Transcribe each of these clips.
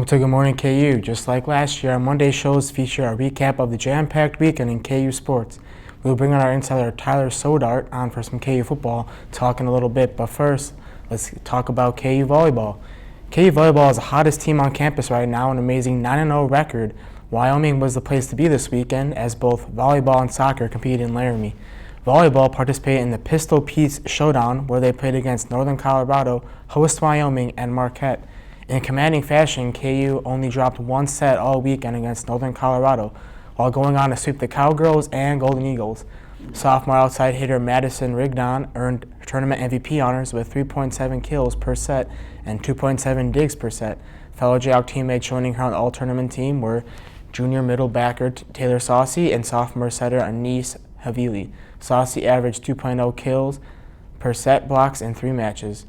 Welcome to Good Morning KU. Just like last year, our Monday shows feature a recap of the jam-packed weekend in KU sports. We'll bring on our insider Tyler Sodart on for some KU football talk in a little bit, but first, let's talk about KU volleyball. KU volleyball is the hottest team on campus right now, an amazing 9-0 record. Wyoming was the place to be this weekend as both volleyball and soccer competed in Laramie. Volleyball participated in the Pistol Pete's Showdown, where they played against Northern Colorado, host Wyoming, and Marquette. In commanding fashion, KU only dropped one set all weekend against Northern Colorado, while going on to sweep the Cowgirls and Golden Eagles. Sophomore outside hitter Madison Rigdon earned tournament MVP honors with 3.7 kills per set and 2.7 digs per set. Fellow Jayhawk teammates joining her on the all-tournament team were junior middle backer Taylor Saucy and sophomore setter Anise Havili. Saucy averaged 2.0 kills per set blocks in 3 matches.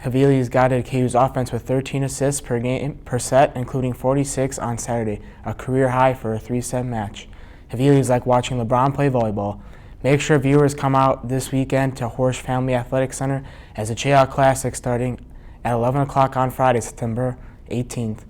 Havili's guided KU's offense with 13 assists per set, including 46 on Saturday, a career high for a 3-set match. Havili's like watching LeBron play volleyball. Make sure viewers come out this weekend to Horsch Family Athletic Center as the Jayhawk Classic starting at 11 o'clock on Friday, September 18th.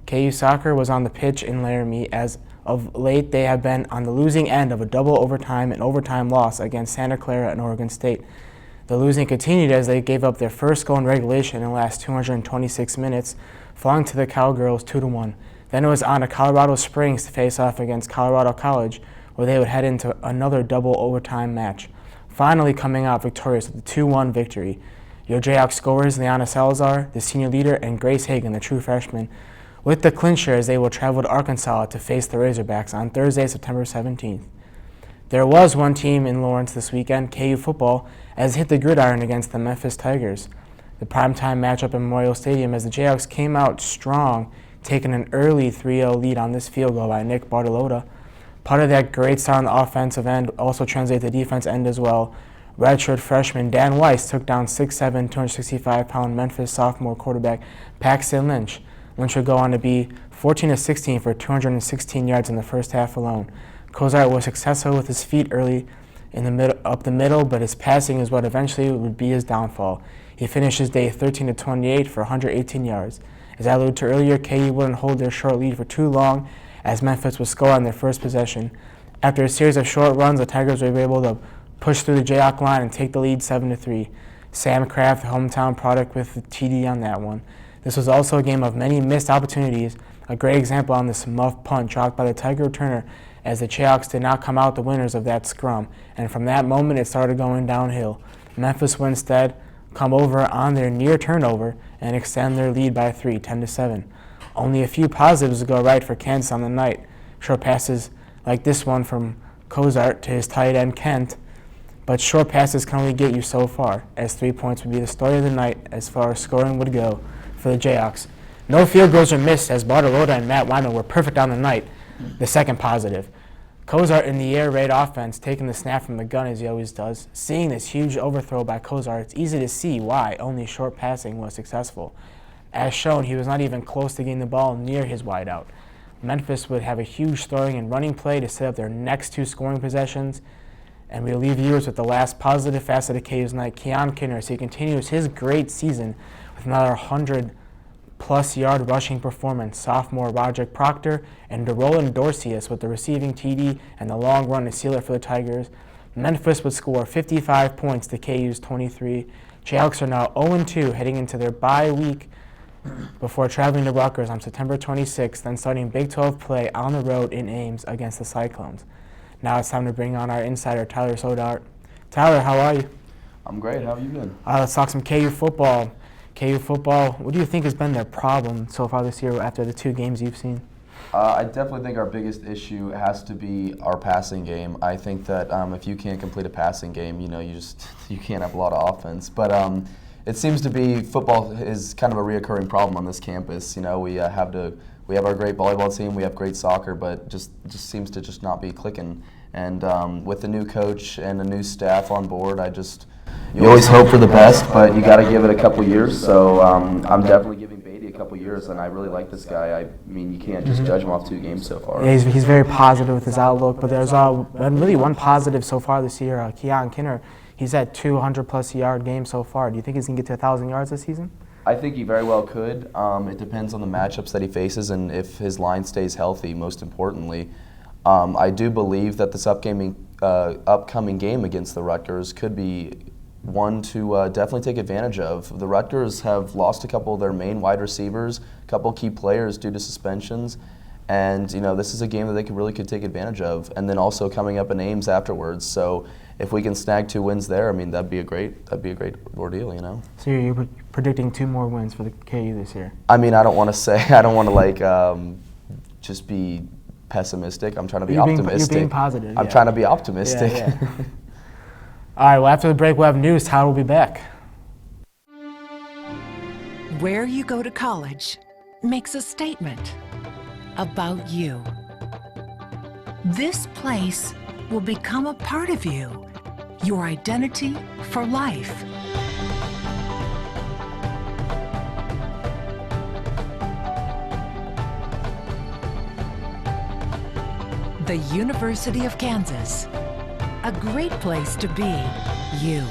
KU soccer was on the pitch in Laramie. As of late, they have been on the losing end of a double overtime and overtime loss against Santa Clara and Oregon State. The losing continued as they gave up their first goal in regulation in the last 226 minutes, falling to the Cowgirls 2-1. Then it was on to Colorado Springs to face off against Colorado College, where they would head into another double overtime match, finally coming out victorious with a 2-1 victory. Your Jayhawk scorers Liana Salazar, the senior leader, and Grace Hagan, the true freshman, with the clincher as they will travel to Arkansas to face the Razorbacks on Thursday, September 17th. There was one team in Lawrence this weekend, KU football, as it hit the gridiron against the Memphis Tigers. The primetime matchup in Memorial Stadium as the Jayhawks came out strong, taking an early 3-0 lead on this field goal by Nick Bartolotta. Part of that great start on the offensive end also translated to the defense end as well. Redshirt freshman Dan Weiss took down 6'7", 265-pound Memphis sophomore quarterback Paxton Lynch. Lynch would go on to be 14-16 for 216 yards in the first half alone. Kozart was successful with his feet early up the middle, but his passing is what eventually would be his downfall. He finished his day 13-28 for 118 yards. As I alluded to earlier, KU wouldn't hold their short lead for too long as Memphis would score on their first possession. After a series of short runs, the Tigers were able to push through the Jayhawk line and take the lead 7-3. Sam Kraft, the hometown product, with the TD on that one. This was also a game of many missed opportunities. A great example on this muff punt dropped by the Tiger returner as the Jayhawks did not come out the winners of that scrum, and from that moment it started going downhill. Memphis would instead come over on their near turnover and extend their lead by 3, 10-7. Only a few positives would go right for Kansas on the night. Short passes like this one from Kozart to his tight end Kent, but short passes can only get you so far, as 3 points would be the story of the night as far as scoring would go for the Jayhawks. No field goals were missed as Bartolotta and Matt Wyman were perfect on the night. The second positive. Kozart in the air raid offense, taking the snap from the gun as he always does. Seeing this huge overthrow by Kozart, it's easy to see why only short passing was successful. As shown, he was not even close to getting the ball near his wideout. Memphis would have a huge throwing and running play to set up their next 2 scoring possessions. And we'll leave viewers with the last positive facet of KU's night, Keon Kinner, as he continues his great season with another 100-plus yard rushing performance. Sophomore Roderick Proctor and DeRoland Dorcius with the receiving TD and the long run to seal it for the Tigers. Memphis would score 55 points to KU's 23. Jayhawks are now 0-2 heading into their bye week before traveling to Rutgers on September 26th, then starting Big 12 play on the road in Ames against the Cyclones. Now it's time to bring on our insider, Tyler Sodart. Tyler, how are you? I'm great. How have you been? Let's talk some KU football. KU football, what do you think has been their problem so far this year after the 2 games you've seen? I definitely think our biggest issue has to be our passing game. I think that if you can't complete a passing game, you can't have a lot of offense. But it seems to be football is kind of a reoccurring problem on this campus. We have our great volleyball team, we have great soccer, but just seems to just not be clicking. And with the new coach and a new staff on board, you always hope for the best, but you got to give it a couple years. So I'm definitely giving Beatty a couple years, and I really like this guy. I mean, you can't just judge him off 2 games so far. Yeah, he's very positive with his outlook, but there's been really one positive so far this year. Keon Kinner, he's at 200-plus yard games so far. Do you think he's going to get to 1,000 yards this season? I think he very well could. It depends on the matchups that he faces and if his line stays healthy, most importantly. I do believe that this upcoming game against the Rutgers could be one to definitely take advantage of. The Rutgers have lost a couple of their main wide receivers, a couple key players due to suspensions, and this is a game that they could take advantage of. And then also coming up in Ames afterwards. So if we can snag 2 wins there, I mean that'd be a great ordeal. So you're predicting 2 more wins for the KU this year? I mean, I don't want to just be pessimistic. I'm trying to be optimistic. You're being positive. I'm trying to be optimistic. Yeah. All right, well, after the break, we'll have news. Tyler will be back. Where you go to college makes a statement about you. This place will become a part of you, your identity for life. The University of Kansas. A great place to be you.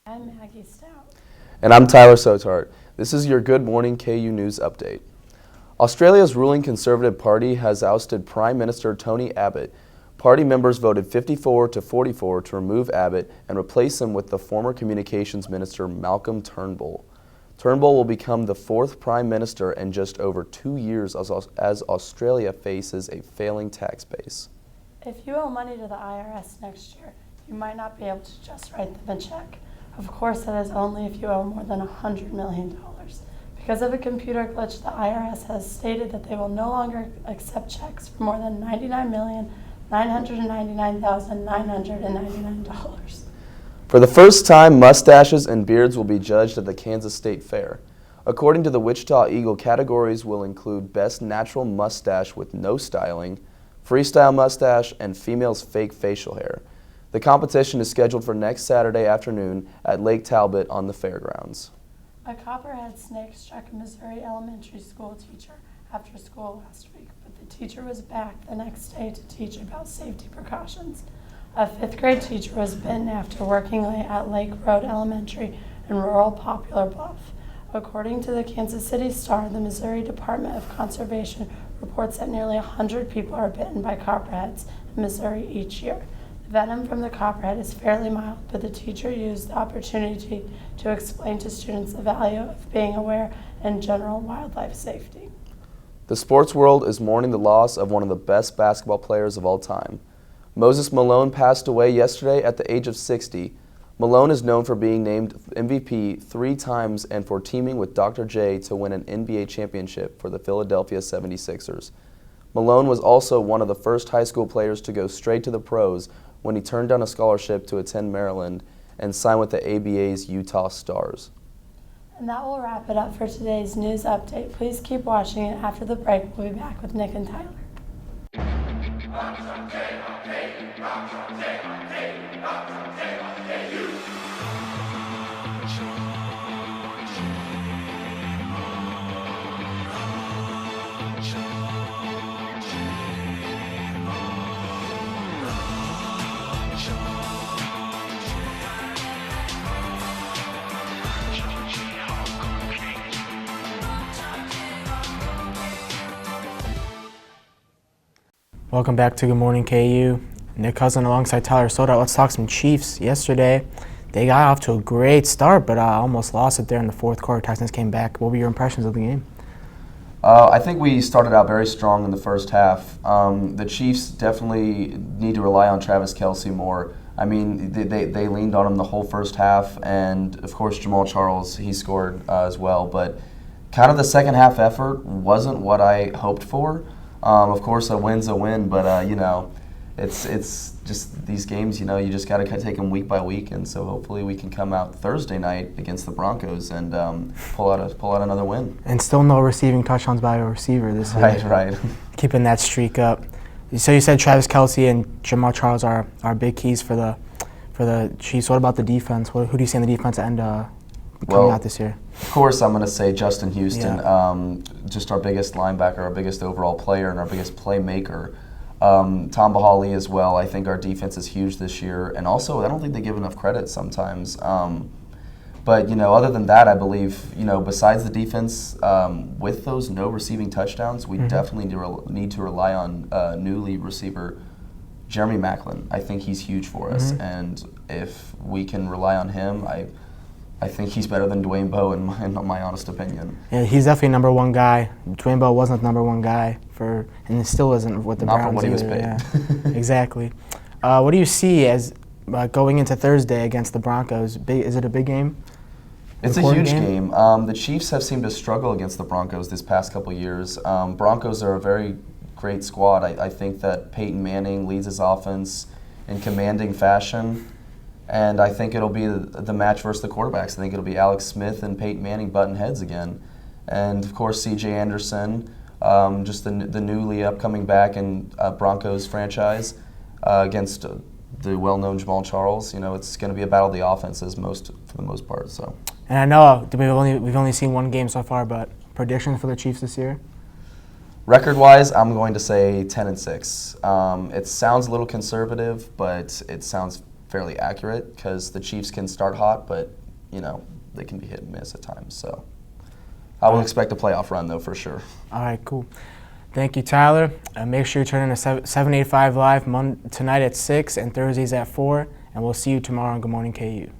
I'm Maggie Stout. And I'm Tyler Sotart. This is your Good Morning KU News Update. Australia's ruling Conservative Party has ousted Prime Minister Tony Abbott. Party members voted 54-44 to remove Abbott and replace him with the former Communications Minister Malcolm Turnbull. Turnbull will become the 4th Prime Minister in just over 2 years as Australia faces a failing tax base. If you owe money to the IRS next year, you might not be able to just write them a check. Of course, that is only if you owe more than $100 million. Because of a computer glitch, the IRS has stated that they will no longer accept checks for more than $99,999,999. For the first time, mustaches and beards will be judged at the Kansas State Fair. According to the Wichita Eagle, categories will include Best Natural Mustache with No Styling, Freestyle Mustache, and Female's Fake Facial Hair. The competition is scheduled for next Saturday afternoon at Lake Talbot on the fairgrounds. A copperhead snake struck a Missouri elementary school teacher after school last week, but the teacher was back the next day to teach about safety precautions. A 5th grade teacher was bitten after working late at Lake Road Elementary in rural Poplar Bluff. According to the Kansas City Star, the Missouri Department of Conservation reports that nearly 100 people are bitten by copperheads in Missouri each year. The venom from the copperhead is fairly mild, but the teacher used the opportunity to explain to students the value of being aware and general wildlife safety. The sports world is mourning the loss of one of the best basketball players of all time. Moses Malone passed away yesterday at the age of 60. Malone is known for being named MVP 3 times and for teaming with Dr. J to win an NBA championship for the Philadelphia 76ers. Malone was also one of the first high school players to go straight to the pros when he turned down a scholarship to attend Maryland and signed with the ABA's Utah Stars. And that will wrap it up for today's news update. Please keep watching it. After the break, we'll be back with Nick and Tyler. Welcome back to Good Morning KU. Nick Cousin alongside Tyler Soda. Let's talk some Chiefs. Yesterday, they got off to a great start, but almost lost it there in the 4th quarter. Texans came back. What were your impressions of the game? I think we started out very strong in the first half. The Chiefs definitely need to rely on Travis Kelce more. I mean, they leaned on him the whole first half, and of course Jamal Charles, he scored as well. But kind of the second half effort wasn't what I hoped for. Of course, a win's a win, but it's just these games. You just got to take them week by week, and so hopefully we can come out Thursday night against the Broncos and pull out another win. And still no receiving touchdowns by a receiver this year. Right. Keeping that streak up. So you said Travis Kelce and Jamal Charles are big keys for the Chiefs. What about the defense? Who do you see in the defense end coming out this year? Of course, I'm going to say Justin Houston, Yeah. Just our biggest linebacker, our biggest overall player, and our biggest playmaker. Tom Bahali as well. I think our defense is huge this year, and also I don't think they give enough credit sometimes. But, other than that, I believe, besides the defense, with those no receiving touchdowns, we definitely need to rely on newly receiver Jeremy Maclin. I think he's huge for us. And if we can rely on him, I think he's better than Dwayne Bowe in my honest opinion. Yeah, he's definitely number one guy. Dwayne Bowe wasn't the number one guy and he still isn't with the Not Browns for what he was either, paid. Yeah. Exactly. What do you see as going into Thursday against the Broncos? Is it a big game? It's a huge game. The Chiefs have seemed to struggle against the Broncos this past couple years. Broncos are a very great squad. I think that Peyton Manning leads his offense in commanding fashion, and I think it'll be the match versus the quarterbacks. I think it'll be Alex Smith and Peyton Manning butting heads again. And, of course, C.J. Anderson, just the newly upcoming back in Broncos franchise against the well-known Jamal Charles. It's going to be a battle of the offenses for the most part. So. And I know we've only seen one game so far, but predictions for the Chiefs this year? Record-wise, I'm going to say 10-6. It sounds a little conservative, but it sounds fairly accurate because the Chiefs can start hot, but they can be hit and miss at times. So I will expect a playoff run, though, for sure. All right, cool. Thank you, Tyler. Make sure you turn in to 785 Live tonight at 6 and Thursdays at 4, and we'll see you tomorrow on Good Morning KU.